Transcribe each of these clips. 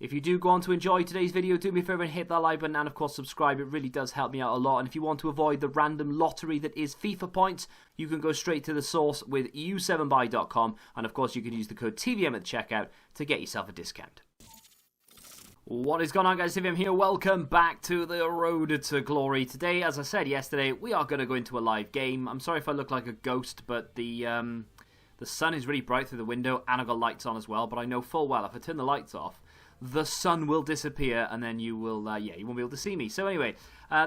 If you do go on to enjoy today's video, do me a favour and hit that like button and of course subscribe. It really does help me out a lot. And if you want to avoid the random lottery that is FIFA points, you can go straight to the source with u7buy.com. And of course you can use the code TVM at the checkout to get yourself a discount. What is going on, guys? TVM here. Welcome back to the road to glory. Today, as I said yesterday, we are going to go into a live game. I'm sorry if I look like a ghost, but the sun is really bright through the window and I've got lights on as well. But I know full well if I turn the lights off, the sun will disappear and then you will, you won't be able to see me. So anyway,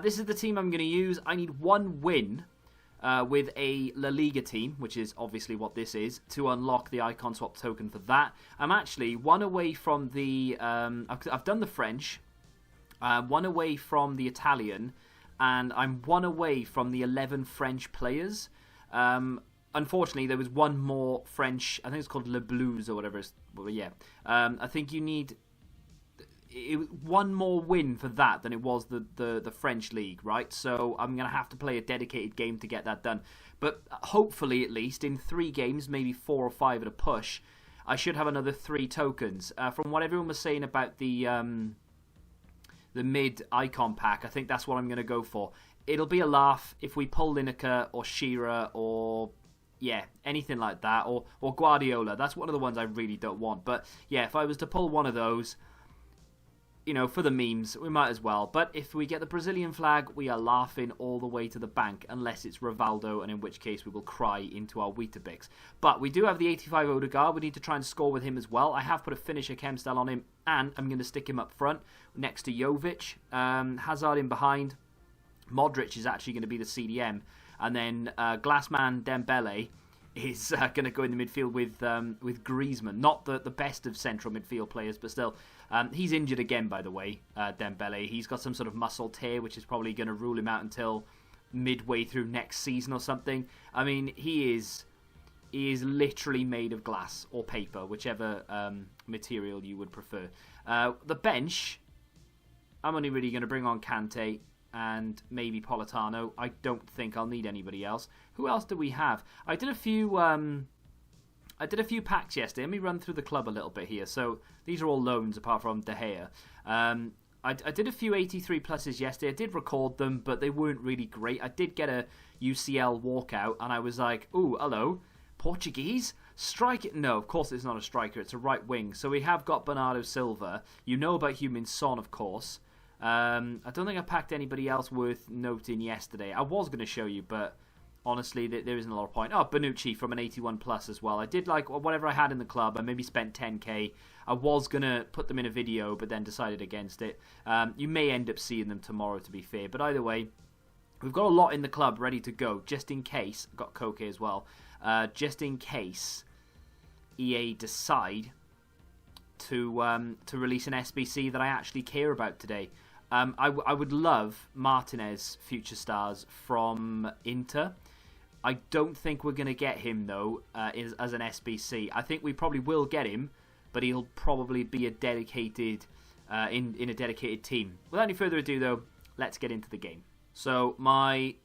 this is the team I'm going to use. I need one win with a La Liga team, which is obviously what this is, to unlock the icon swap token for that. I'm actually one away from the, I've done the French, one away from the Italian, and I'm one away from the 11 French players. Unfortunately, there was one more French, I think it's called Le Blues or whatever. Well, yeah, I think you need one more win for that than it was the French league, right? So I'm going to have to play a dedicated game to get that done. But hopefully, at least, in 3 games, maybe 4 or 5 at a push, I should have another 3 tokens. From what everyone was saying about the mid icon pack, I think that's what I'm going to go for. It'll be a laugh if we pull Lineker or Shearer or... yeah, anything like that, or Guardiola. That's one of the ones I really don't want. But yeah, if I was to pull one of those, you know, for the memes, we might as well. But if we get the Brazilian flag, we are laughing all the way to the bank, unless it's Rivaldo, and in which case we will cry into our Weetabix. But we do have the 85 Odegaard. We need to try and score with him as well. I have put a finisher chem style on him, and I'm going to stick him up front next to Jovic. Hazard in behind. Modric is actually going to be the CDM. And then Glassman Dembele is going to go in the midfield with Griezmann. Not the best of central midfield players, but still. He's injured again, by the way, Dembele. He's got some sort of muscle tear, which is probably going to rule him out until midway through next season or something. I mean, he is literally made of glass or paper, whichever material you would prefer. The bench, I'm only really going to bring on Kante and maybe Politano. I don't think I'll need anybody else. Who else do we have? I did a few packs yesterday. Let me run through the club a little bit here. So these are all loans apart from De Gea. I did a few 83 pluses yesterday. I did record them, but they weren't really great. I did get a UCL walkout, and I was like, ooh, hello, Portuguese? Striker? No, of course it's not a striker. It's a right wing. So we have got Bernardo Silva. You know about Heung-min Son, of course. I don't think I packed anybody else worth noting yesterday. I was going to show you, but honestly, there isn't a lot of point. Oh, Bonucci from an 81 plus as well. I did like whatever I had in the club. I maybe spent 10k. I was going to put them in a video, but then decided against it. You may end up seeing them tomorrow, to be fair. But either way, we've got a lot in the club ready to go, just in case. I've got Koke as well. Just in case EA decide to release an SBC that I actually care about today. I would love Martinez Future Stars from Inter. I don't think we're going to get him, though, as an SBC. I think we probably will get him, but he'll probably be a dedicated in a dedicated team. Without any further ado, though, let's get into the game. So my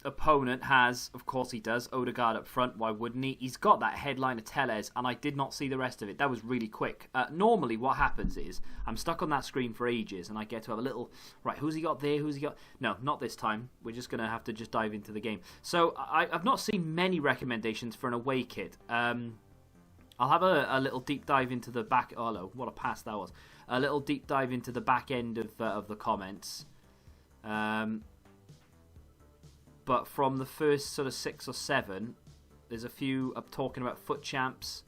opponent has, of course he does, Odegaard up front. Why wouldn't he? He's got that headline of Tellez, and I did not see the rest of it. That was really quick. Normally what happens is I'm stuck on that screen for ages, and I get to have a little, right, who's he got there, who's he got? No, not this time. We're just going to have to just dive into the game. So I've not seen many recommendations for an away kit. I'll have a little deep dive into the back. Oh, hello, what a pass that was. A little deep dive into the back end of the comments. But from the first sort of 6 or 7, there's a few up talking about foot champs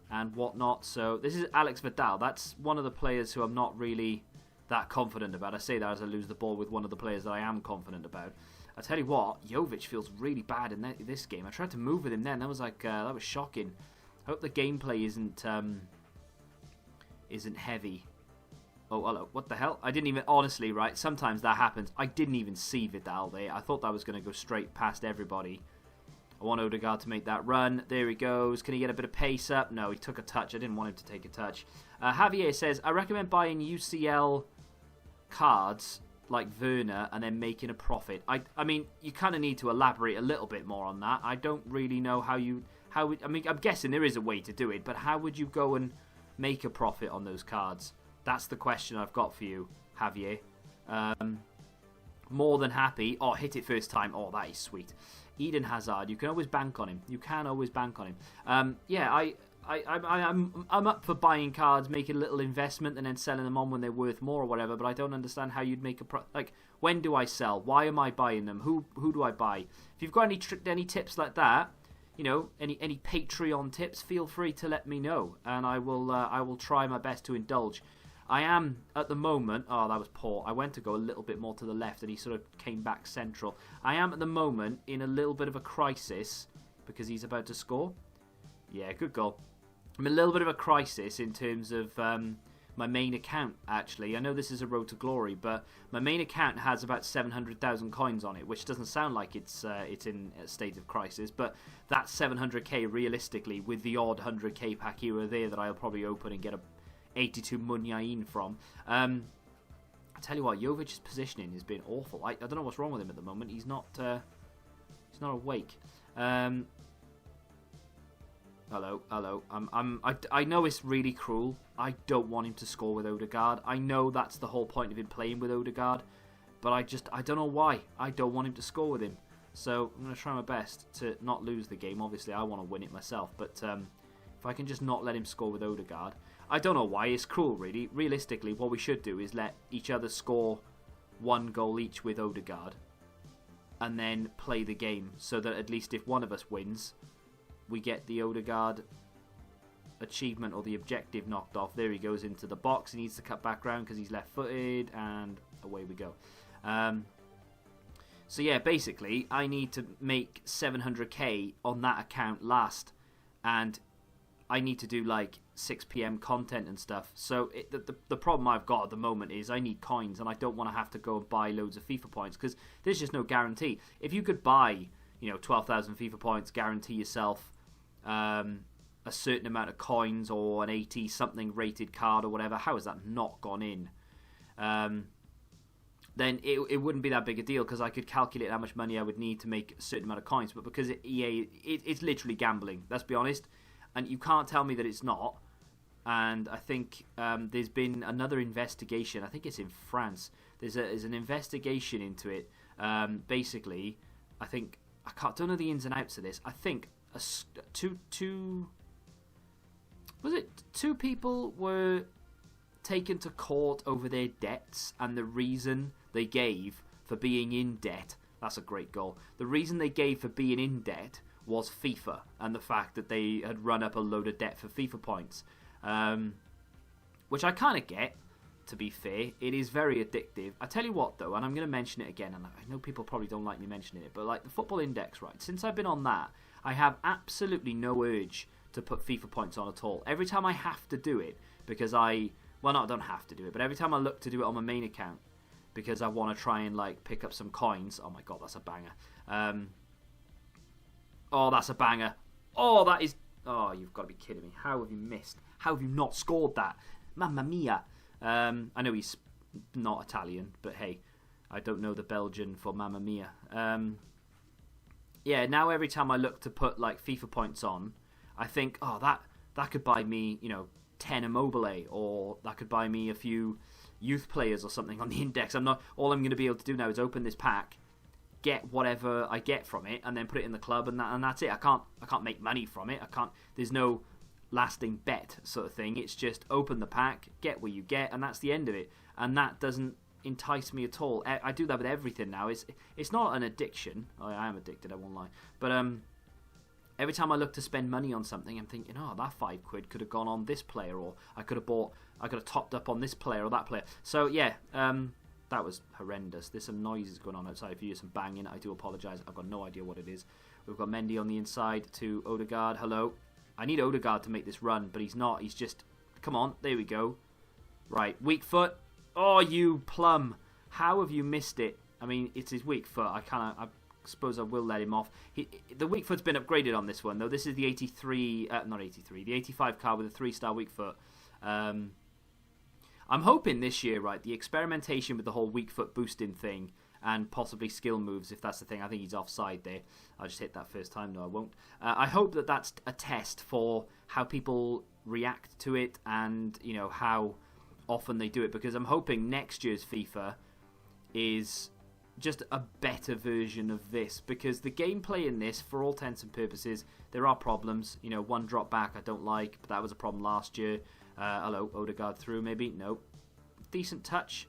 and whatnot. So this is Alex Vidal. That's one of the players who I'm not really that confident about. I say that as I lose the ball with one of the players that I am confident about. I tell you what, Jovic feels really bad in this game. I tried to move with him then. That was like that was shocking. I hope the gameplay isn't heavy. Oh, hello. What the hell? I didn't even... Honestly, right, sometimes that happens. I didn't even see Vidal there. I thought that was going to go straight past everybody. I want Odegaard to make that run. There he goes. Can he get a bit of pace up? No, he took a touch. I didn't want him to take a touch. Javier says, I recommend buying UCL cards like Werner and then making a profit. I mean, you kind of need to elaborate a little bit more on that. I don't really know how you... I mean, I'm guessing there is a way to do it, but how would you go and make a profit on those cards? That's the question I've got for you, Javier. More than happy. Oh, hit it first time. Oh, that is sweet. Eden Hazard. You can always bank on him. You can always bank on him. Yeah, I'm up for buying cards, making a little investment, and then selling them on when they're worth more or whatever. But I don't understand how you'd make a like. When do I sell? Why am I buying them? Who do I buy? If you've got any tips like that, you know, any Patreon tips, feel free to let me know, and I will try my best to indulge. I am, at the moment... Oh, that was poor. I went to go a little bit more to the left, and he sort of came back central. I am, at the moment, in a little bit of a crisis, because he's about to score. Yeah, good goal. I'm in a little bit of a crisis in terms of my main account, actually. I know this is a road to glory, but my main account has about 700,000 coins on it, which doesn't sound like it's in a state of crisis, but that's 700k realistically, with the odd 100k pack here or there that I'll probably open and get a 82 Munyain from. I tell you what, Jovic's positioning has been awful. I don't know what's wrong with him at the moment. He's not awake. Hello. I know it's really cruel. I don't want him to score with Odegaard. I know that's the whole point of him playing with Odegaard, but I don't know why. I don't want him to score with him. So I'm going to try my best to not lose the game. Obviously, I want to win it myself, but if I can just not let him score with Odegaard. I don't know why. It's cruel, really. Realistically, what we should do is let each other score one goal each with Odegaard and then play the game so that at least if one of us wins, we get the Odegaard achievement or the objective knocked off. There he goes into the box. He needs to cut back round because he's left-footed, and away we go. So yeah, basically, I need to make 700k on that account last, and I need to do like 6 PM content and stuff. So the problem I've got at the moment is I need coins, and I don't want to have to go and buy loads of FIFA points because there's just no guarantee. If you could buy, 12,000 FIFA points, guarantee yourself a certain amount of coins or an 80 something rated card or whatever, how has that not gone in? Then it wouldn't be that big a deal because I could calculate how much money I would need to make a certain amount of coins. But because it's literally gambling, let's be honest. And you can't tell me that it's not. And I think there's been another investigation. I think it's in France. There's an investigation into it. Basically, I think don't know the ins and outs of this. I think two people were taken to court over their debts, and the reason they gave for being in debt. That's a great goal. The reason they gave for being in debt was FIFA and the fact that they had run up a load of debt for FIFA points, which I kind of get, to be fair. It is very addictive. I tell you what, though, and I'm going to mention it again, and I know people probably don't like me mentioning it, but like the Football Index, right, since I've been on that, I have absolutely no urge to put FIFA points on at all. Every time I have to do it, because I don't have to do it, but every time I look to do it on my main account, because I want to try and like pick up some coins. Oh my god, that's a banger. Oh, that's a banger. Oh, that is... Oh, you've got to be kidding me. How have you missed? How have you not scored that? Mamma mia. I know he's not Italian, but hey, I don't know the Belgian for Mamma mia. Yeah, now every time I look to put like FIFA points on, I think, oh, that could buy me, 10 Immobile, or that could buy me a few youth players or something on the index. All I'm going to be able to do now is open this pack, get whatever I get from it, and then put it in the club, and that's it. I can't make money from it. There's no lasting bet sort of thing. It's just open the pack, get what you get, and that's the end of it. And that doesn't entice me at all. I do that with everything now. It's not an addiction. I am addicted, I won't lie. But every time I look to spend money on something, I'm thinking, oh, that £5 could have gone on this player, or I could have topped up on this player or that player. So yeah, that was horrendous. There's some noises going on outside. If you hear some banging, I do apologise. I've got no idea what it is. We've got Mendy on the inside to Odegaard. Hello. I need Odegaard to make this run, but he's not. He's just... Come on. There we go. Right. Weak foot. Oh, you plum. How have you missed it? I mean, it's his weak foot. I suppose I will let him off. The weak foot's been upgraded on this one, though. This is the 83... not 83. The 85 card with a 3-star weak foot. I'm hoping this year, right, the experimentation with the whole weak foot boosting thing and possibly skill moves, if that's the thing. I think he's offside there. I'll just hit that first time. No, I won't. I hope that that's a test for how people react to it and, you know, how often they do it, because I'm hoping next year's FIFA is just a better version of this, because the gameplay in this, for all intents and purposes, there are problems. You know, one drop back I don't like, but that was a problem last year. Hello, Odegaard through maybe? No. Decent touch.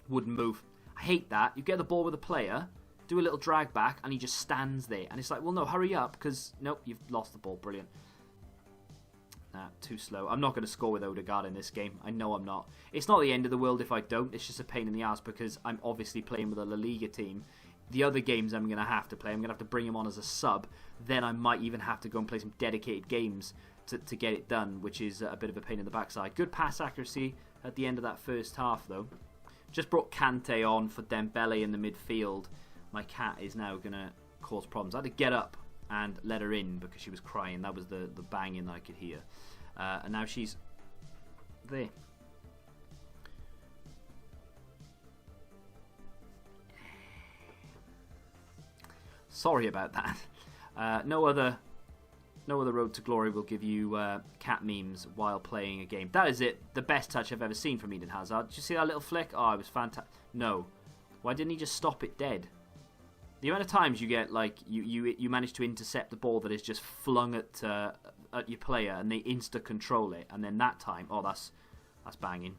Wouldn't move. I hate that. You get the ball with a player, do a little drag back, and he just stands there. And it's like, well, no, hurry up, because, nope, you've lost the ball. Brilliant. Nah, too slow. I'm not going to score with Odegaard in this game. I know I'm not. It's not the end of the world if I don't. It's just a pain in the ass because I'm obviously playing with a La Liga team. The other games I'm going to have to play, I'm going to have to bring him on as a sub. Then I might even have to go and play some dedicated games to get it done, which is a bit of a pain in the backside. Good pass accuracy at the end of that first half, though. Just brought Kante on for Dembele in the midfield. My cat is now going to cause problems. I had to get up and let her in because she was crying. That was the banging that I could hear. And now she's there. Sorry about that. No other road to glory will give you cat memes while playing a game. That is it. The best touch I've ever seen from Eden Hazard. Did you see that little flick? Oh, it was fantastic. No. Why didn't he just stop it dead? The amount of times you get, like, you manage to intercept the ball that is just flung at your player and they insta-control it, and then that time, oh, that's banging.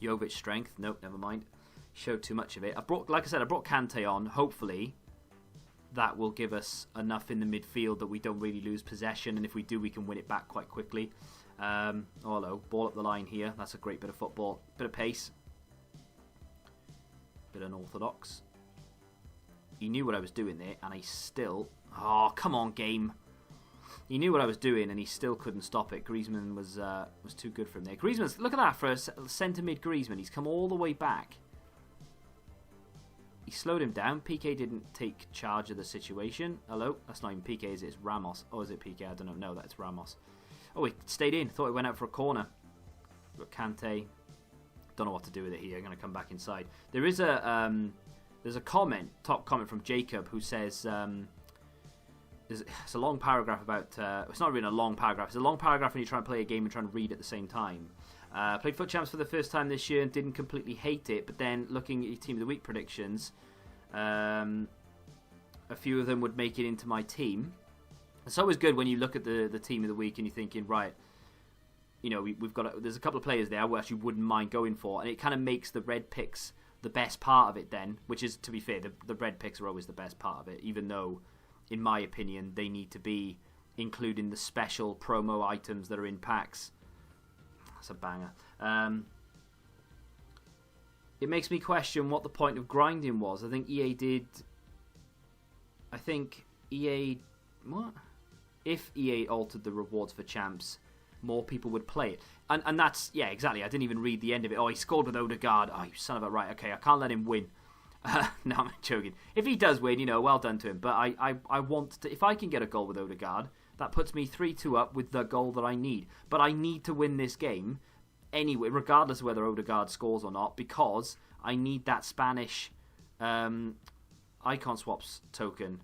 Jovic strength, nope, never mind. Showed too much of it. I brought Kante on. Hopefully, that will give us enough in the midfield that we don't really lose possession, and if we do, we can win it back quite quickly. Oh, hello, ball up the line here. That's a great bit of football. Bit of pace. Bit unorthodox. He knew what I was doing there, and he still... Oh, come on, game. He knew what I was doing, and he still couldn't stop it. Griezmann was too good for him there. Griezmann's... Look at that for a centre-mid Griezmann. He's come all the way back. He slowed him down. Piqué didn't take charge of the situation. Hello? That's not even Piqué, is it? It's Ramos. Oh, is it Piqué? I don't know. No, that's Ramos. Oh, he stayed in. Thought he went out for a corner. But Kante... Don't know what to do with it here. I'm going to come back inside. There is a... There's a top comment from Jacob, who says, it's a long paragraph about, it's not really a long paragraph, it's a long paragraph when you try and play a game and try and read at the same time. Played Foot Champs for the first time this year and didn't completely hate it, but then looking at your Team of the Week predictions, a few of them would make it into my team. It's always good when you look at the Team of the Week and you're thinking, right, you know, there's a couple of players there I actually wouldn't mind going for, and it kind of makes the red picks the best part of it then, which is, to be fair, the red picks are always the best part of it, even though, in my opinion, they need to be including the special promo items that are in packs. That's a banger. It makes me question what the point of grinding was. I think EA... What? If EA altered the rewards for champs, more people would play it. And that's, yeah, exactly. I didn't even read the end of it. Oh, he scored with Odegaard. Oh, you son of a... Right, okay, I can't let him win. No, I'm joking. If he does win, you know, well done to him. But I want to... If I can get a goal with Odegaard, that puts me 3-2 up with the goal that I need. But I need to win this game anyway, regardless of whether Odegaard scores or not, because I need that Spanish icon swaps token.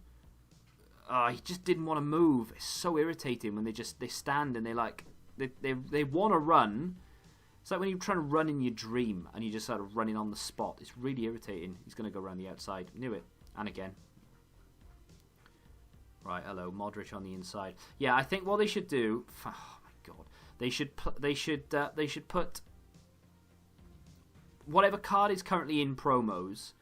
He just didn't want to move. It's so irritating when they stand and they want to run. It's like when you're trying to run in your dream and you're just sort of running on the spot. It's really irritating. He's going to go around the outside. Knew it. And again. Right, hello, Modric on the inside. Yeah, I think what they should do... Oh my god. They should put whatever card is currently in promos,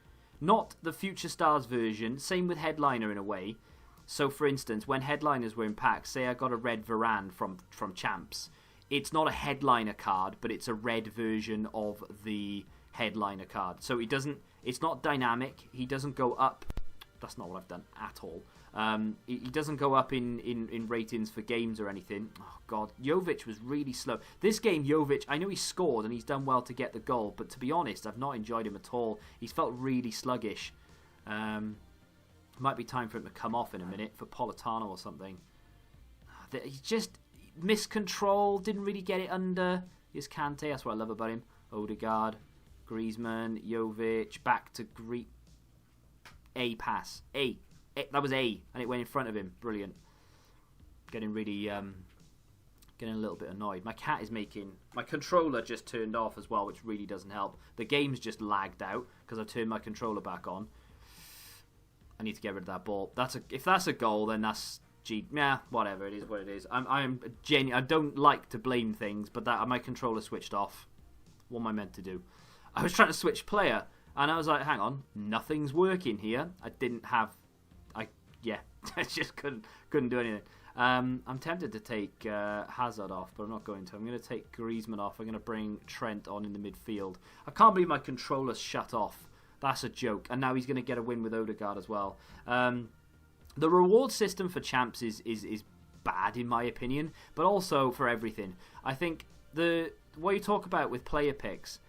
not the Future Stars version. Same with Headliner in a way. So, for instance, when Headliners were in packs, say I got a red Varane from Champs, it's not a Headliner card, but it's a red version of the Headliner card. So it's not dynamic. He doesn't go up. That's not what I've done at all. He doesn't go up in ratings for games or anything. Oh, God. Jovic was really slow. This game, Jovic, I know he scored and he's done well to get the goal, but to be honest, I've not enjoyed him at all. He's felt really sluggish. Might be time for him to come off in a minute for Politano or something. He just miscontrol, didn't really get it under. Here's Kante, that's what I love about him. Odegaard, Griezmann, Jovic, back to A pass. A. That was A, and it went in front of him. Brilliant. Getting really Getting a little bit annoyed. My cat is making... My controller just turned off as well, which really doesn't help. The game's just lagged out because I've turned my controller back on. I need to get rid of that ball. If that's a goal, then that's... whatever. It is what it is. I don't like to blame things, but my controller switched off. What am I meant to do? I was trying to switch player, and I was like, hang on, nothing's working here. I just couldn't do anything. I'm tempted to take Hazard off, but I'm not going to. I'm going to take Griezmann off. I'm going to bring Trent on in the midfield. I can't believe my controller's shut off. That's a joke. And now he's going to get a win with Odegaard as well. The reward system for champs is bad, in my opinion, but also for everything. I think what you talk about with player picks,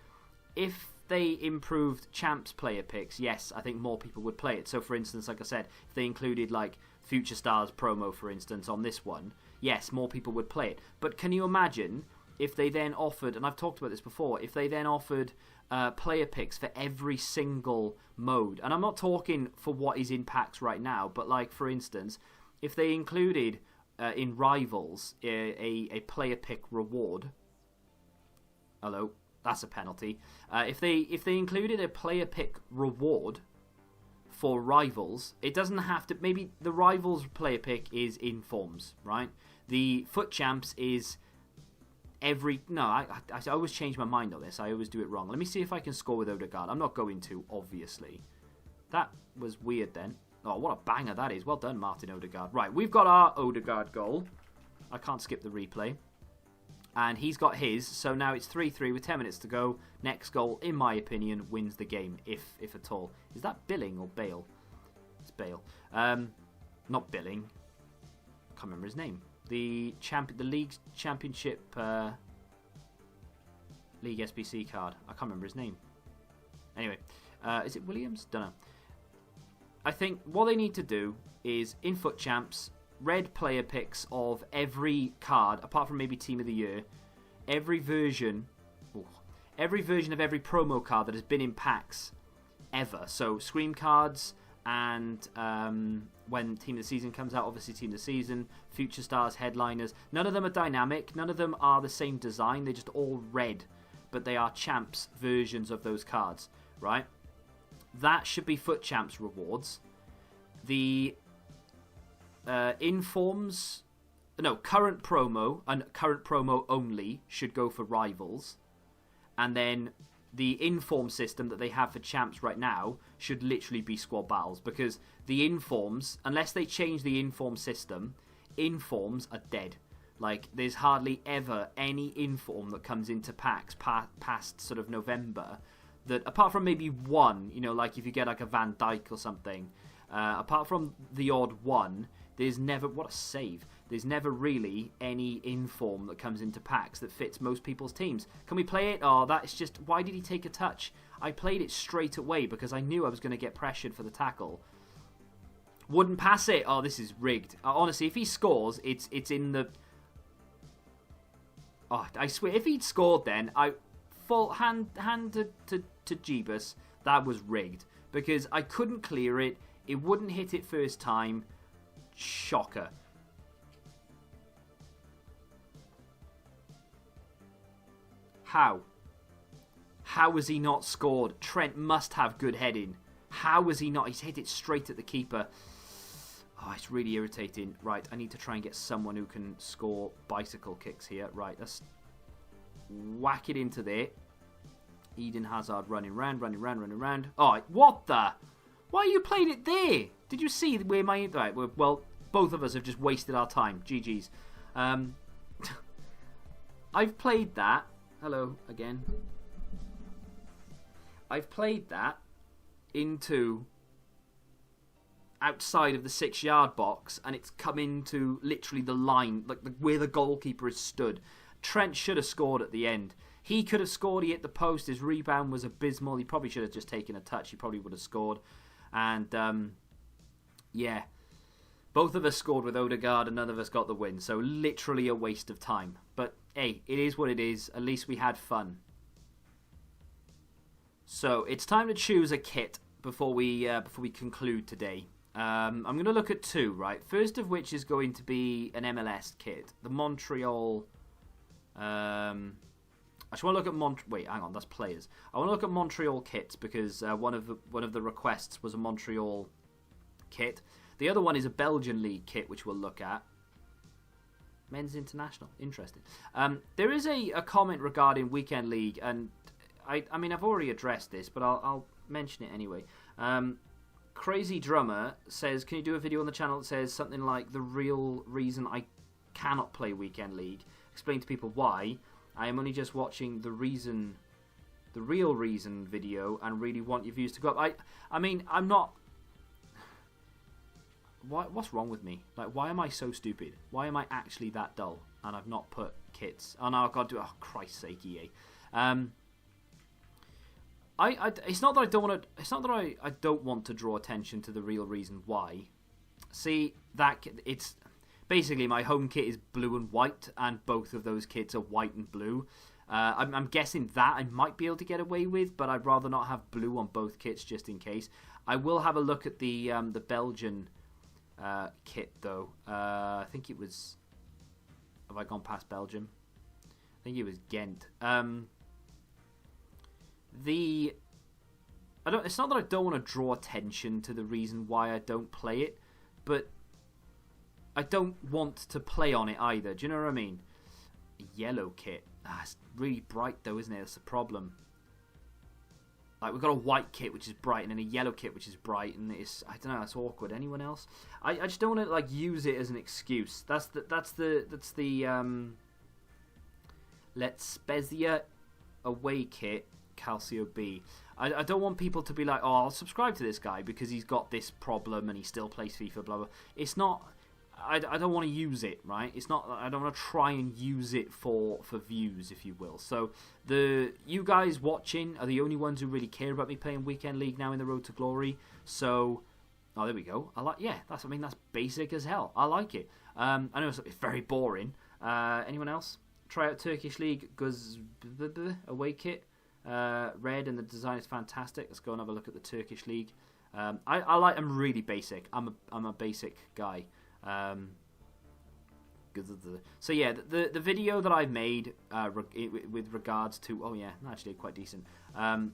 if they improved champs player picks, yes, I think more people would play it. So, for instance, like I said, if they included like Future Stars promo, for instance, on this one, yes, more people would play it. But can you imagine if they then offered, and I've talked about this before, if they then offered player picks for every single mode? And I'm not talking for what is in packs right now, but like, for instance, if they included in Rivals a player pick reward. Hello, that's a penalty. If they included a player pick reward for Rivals, it doesn't have to... Maybe the Rivals player pick is informs, right? The Foot Champs is every... No, I always change my mind on this. I always do it wrong. Let me see if I can score with Odegaard. I'm not going to, obviously. That was weird then. Oh, what a banger that is. Well done, Martin Odegaard. Right, we've got our Odegaard goal. I can't skip the replay. And he's got his, so now it's 3-3 with 10 minutes to go. Next goal, in my opinion, wins the game, if at all. Is that Billing or Bale? It's Bale. Not Billing. Can't remember his name. The league championship league SBC card. I can't remember his name. Anyway, is it Williams? Don't know. I think what they need to do is, in Foot Champs, red player picks of every card, apart from maybe Team of the Year, every version of every promo card that has been in packs ever. So Scream cards, and when Team of the Season comes out, obviously Team of the Season, Future Stars, Headliners. None of them are dynamic. None of them are the same design. They're just all red, but they are Champs versions of those cards, right? That should be Foot Champs rewards. The informs, no, current promo and current promo only should go for Rivals, and then the inform system that they have for champs right now should literally be squad battles, because the informs, unless they change the inform system, informs are dead. Like, there's hardly ever any inform that comes into packs past sort of November that, apart from maybe one, you know, like if you get like a Van Dijk or something, apart from the odd one, there's never... What a save. There's never really any inform that comes into packs that fits most people's teams. Can we play it? Oh, that's just... Why did he take a touch? I played it straight away because I knew I was going to get pressured for the tackle. Wouldn't pass it. Oh, this is rigged. Honestly, if he scores, it's in the... Oh, I swear, if he'd scored then, full hand to Jeebus, that was rigged. Because I couldn't clear it. It wouldn't hit it first time. Shocker. How? How has he not scored? Trent must have good heading. How has he not? He's hit it straight at the keeper. Oh, it's really irritating. Right, I need to try and get someone who can score bicycle kicks here. Right, let's whack it into there. Eden Hazard running round. Oh, what the? Why you played it there? Did you see where my... Right, well, both of us have just wasted our time. GG's. I've played that. Hello, again. I've played that into outside of the 6-yard box, and it's come into literally the line, like where the goalkeeper is stood. Trent should have scored at the end. He could have scored. He hit the post. His rebound was abysmal. He probably should have just taken a touch. He probably would have scored. And, yeah. Both of us scored with Odegaard and none of us got the win. So literally a waste of time. But, hey, it is what it is. At least we had fun. So, it's time to choose a kit before we conclude today. I'm going to look at two, right? First of which is going to be an MLS kit. The Montreal I just want to look at Wait, hang on, that's players. I want to look at Montreal kits because one of the requests was a Montreal kit. The other one is a Belgian League kit, which we'll look at. Men's International, interesting. There is a comment regarding Weekend League, and I mean I've already addressed this, but I'll mention it anyway. Crazy Drummer says, can you do a video on the channel that says something like the real reason I cannot play Weekend League? Explain to people why. I am only just watching the real reason video and really want your views to go up. I mean, I'm not... What's wrong with me? Like, why am I so stupid? Why am I actually that dull? And I've not put kits. Oh, no, I've got to do it. Oh, Christ's sake, EA. It's not that I don't want to... It's not that I don't want to draw attention to the real reason why. See, it's... Basically, my home kit is blue and white, and both of those kits are white and blue. I'm guessing that I might be able to get away with, but I'd rather not have blue on both kits just in case. I will have a look at the Belgian kit, though. I think it was... Have I gone past Belgium? I think it was Ghent. It's not that I don't want to draw attention to the reason why I don't play it, but I don't want to play on it either. Do you know what I mean? A yellow kit. It's really bright though, isn't it? That's the problem. Like, we've got a white kit which is bright and then a yellow kit which is bright, and it's, I don't know, that's awkward. Anyone else? I just don't want to like use it as an excuse. That's the Let's Spezia away kit, Calcio B. I don't want people to be like, oh, I'll subscribe to this guy because he's got this problem and he still plays FIFA, blah blah. It's not. I don't want to use it, right? It's not. I don't want to try and use it for views, if you will. So you guys watching are the only ones who really care about me playing Weekend League now in the Road to Glory. So, oh, there we go. That's basic as hell. I like it. I know it's very boring. Anyone else? Try out Turkish League away kit, red, and the design is fantastic. Let's go and have a look at the Turkish League. I'm really basic. I'm a basic guy. So yeah, the video that I made with regards to actually quite decent. The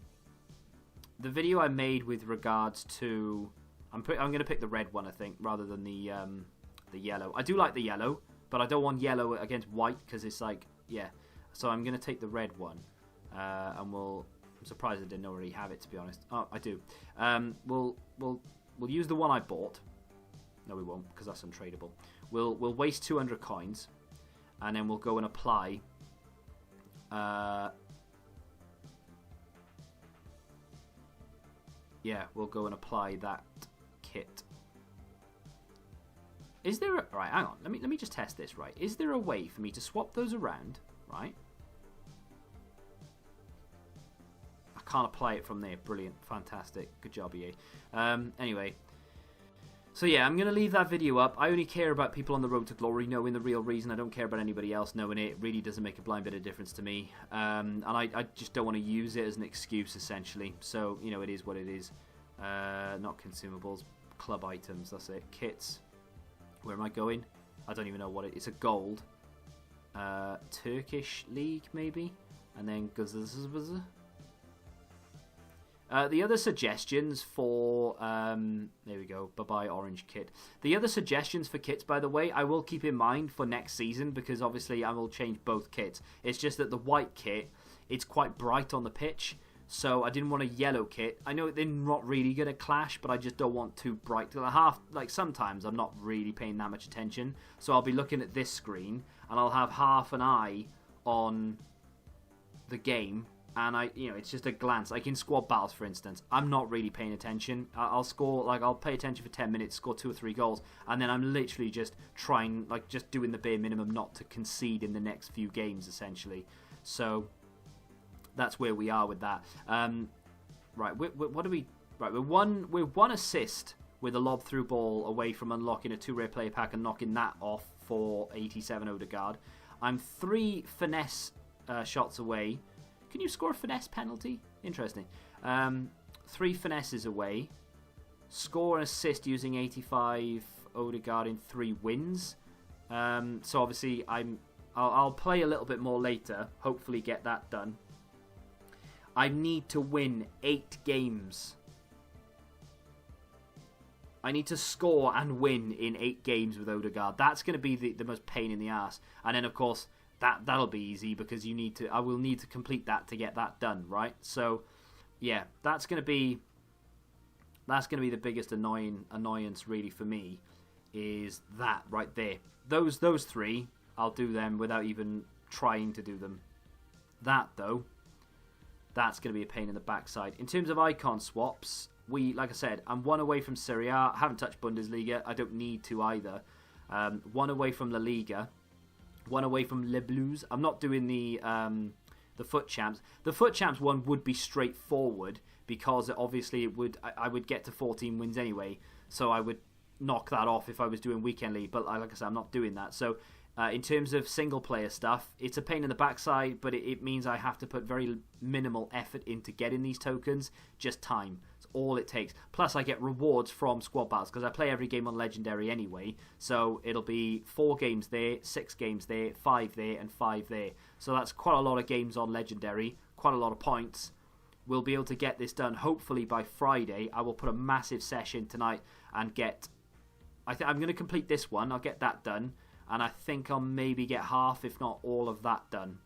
video I made with regards to I'm going to pick the red one, I think, rather than the yellow. I do like the yellow, but I don't want yellow against white because it's like So I'm going to take the red one, and I'm surprised I didn't already have it, to be honest. Oh, I do. We'll use the one I bought. No, we won't, because that's untradeable. We'll waste 200 coins, and then we'll go and apply. We'll go and apply that kit. Is there right? Hang on. Let me just test this. Right? Is there a way for me to swap those around? Right? I can't apply it from there. Brilliant, fantastic, good job, EA. Anyway. So yeah, I'm going to leave that video up. I only care about people on the Road to Glory knowing the real reason. I don't care about anybody else knowing it. It really doesn't make a blind bit of difference to me. And I just don't want to use it as an excuse, essentially. So, it is what it is. Not consumables. Club items, that's it. Kits. Where am I going? I don't even know what it is. It's a gold. Turkish League, maybe? And then... the other suggestions for... there we go. Bye-bye orange kit. The other suggestions for kits, by the way, I will keep in mind for next season because obviously I will change both kits. It's just that the white kit, it's quite bright on the pitch, so I didn't want a yellow kit. I know they're not really going to clash, but I just don't want too bright. Sometimes I'm not really paying that much attention, so I'll be looking at this screen and I'll have half an eye on the game. And it's just a glance. Like in squad battles, for instance, I'm not really paying attention. I'll score, I'll pay attention for 10 minutes, score 2 or 3 goals, and then I'm literally just trying, just doing the bare minimum not to concede in the next few games, essentially. So that's where we are with that. Right, what do we? Right, we're one assist with a lob through ball away from unlocking a 2 rare player pack and knocking that off for 87 Odegaard. I'm 3 finesse shots away. Can you score a finesse penalty? Interesting. 3 finesses away. Score an assist using 85 Odegaard in 3 wins. So obviously I'm I'll play a little bit more later. Hopefully get that done. I need to win 8 games. I need to score and win in 8 games with Odegaard. That's going to be the most pain in the ass. And then, of course, that'll be easy because I will need to complete that to get that done, right? So, yeah, that's going to be the biggest annoyance really for me, is that right there. Those 3, I'll do them without even trying to do them. That, though, that's going to be a pain in the backside. In terms of icon swaps, like I said, I'm 1 away from Serie A. I haven't touched Bundesliga. I don't need to either. 1 away from La Liga. 1 away from Le Blues. I'm not doing the Foot Champs. The Foot Champs one would be straightforward because obviously I would get to 14 wins anyway. So I would knock that off if I was doing Weekend League. But like I said, I'm not doing that. So in terms of single player stuff, it's a pain in the backside, but it means I have to put very minimal effort into getting these tokens. Just time. It's all it takes. Plus I get rewards from squad battles because I play every game on Legendary anyway. So it'll be 4 games there, 6 games there, 5 there, and 5 there. So that's quite a lot of games on Legendary, quite a lot of points. We'll be able to get this done hopefully by Friday. I will put a massive session tonight and get... I'm going to complete this one. I'll get that done. And I think I'll maybe get half, if not all of that done.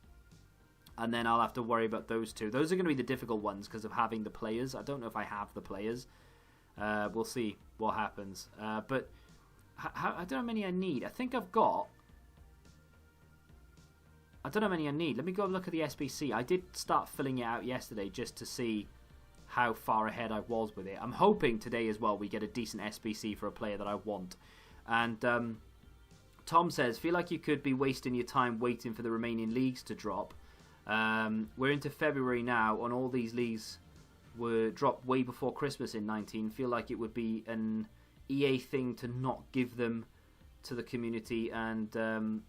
And then I'll have to worry about those 2. Those are going to be the difficult ones because of having the players. I don't know if I have the players. We'll see what happens. But I don't know how many I need. I think I've got... I don't know how many I need. Let me go look at the SBC. I did start filling it out yesterday just to see how far ahead I was with it. I'm hoping today as well we get a decent SBC for a player that I want. And... Tom says, feel like you could be wasting your time waiting for the remaining leagues to drop. We're into February now, and all these leagues were dropped way before Christmas in 19. Feel like it would be an EA thing to not give them to the community and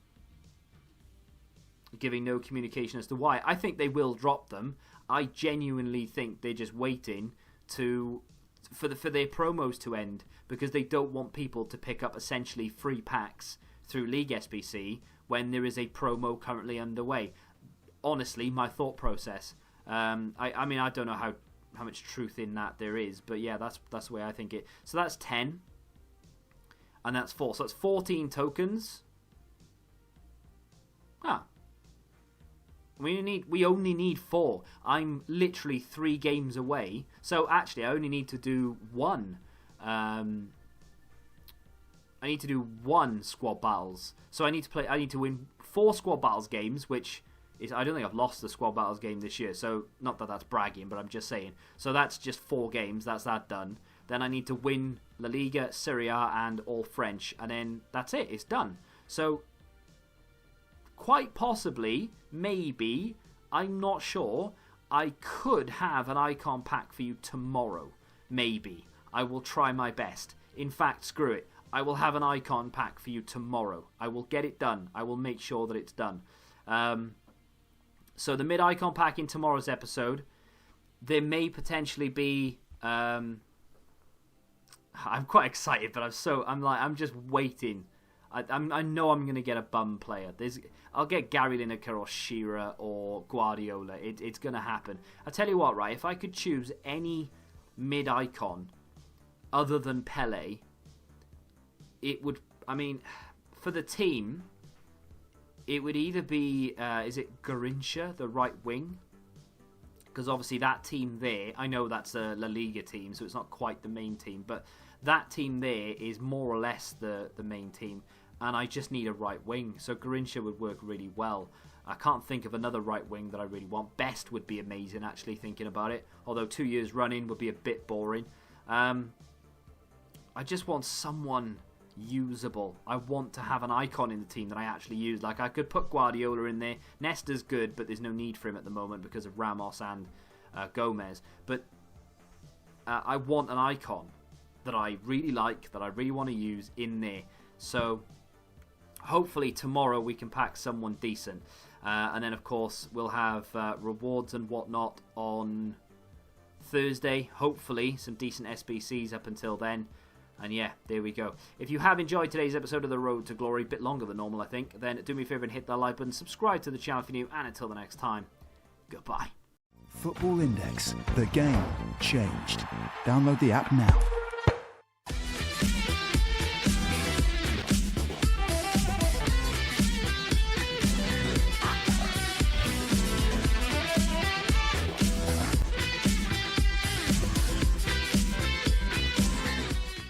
giving no communication as to why. I think they will drop them. I genuinely think they're just waiting for their promos to end because they don't want people to pick up essentially free packs through League SBC when there is a promo currently underway. Honestly, my thought process. I mean, I don't know how much truth in that there is, but yeah, that's the way I think it. So that's 10, and that's 4. So that's 14 tokens. We only need 4. I'm literally 3 games away. So actually, I only need to do 1. I need to do 1 squad battles. So I need to win 4 squad battles games, which is, I don't think I've lost the squad battles game this year. So not that that's bragging, but I'm just saying. So that's just 4 games. That's that done. Then I need to win La Liga, Serie A, and all French, and then that's it. It's done. So quite possibly, maybe, I'm not sure, I could have an icon pack for you tomorrow. Maybe. I will try my best. In fact, screw it. I will have an icon pack for you tomorrow. I will get it done. I will make sure that it's done. So the mid-icon pack in tomorrow's episode, there may potentially be... I'm quite excited, but I'm just waiting. I know I'm going to get a bum player. I'll get Gary Lineker or Shearer or Guardiola. It's going to happen. I tell you what, right? If I could choose any mid-icon other than Pele... it would, I mean, for the team, it would either be, is it Garrincha, the right wing? Because obviously that team there, I know that's a La Liga team, so it's not quite the main team, but that team there is more or less the main team, and I just need a right wing, so Garrincha would work really well. I can't think of another right wing that I really want. Best would be amazing, actually, thinking about it, although 2 years running would be a bit boring. I just want someone... usable. I want to have an icon in the team that I actually use. Like, I could put Guardiola in there. Nesta's good, but there's no need for him at the moment because of Ramos and Gomez. But I want an icon that I really like, that I really want to use in there. So hopefully tomorrow we can pack someone decent. And then, of course, we'll have rewards and whatnot on Thursday. Hopefully some decent SBCs up until then. And yeah, there we go. If you have enjoyed today's episode of The Road to Glory, a bit longer than normal I think, then do me a favour and hit that like button, subscribe to the channel if you're new, and until the next time, goodbye. Football Index. The game changed. Download the app now.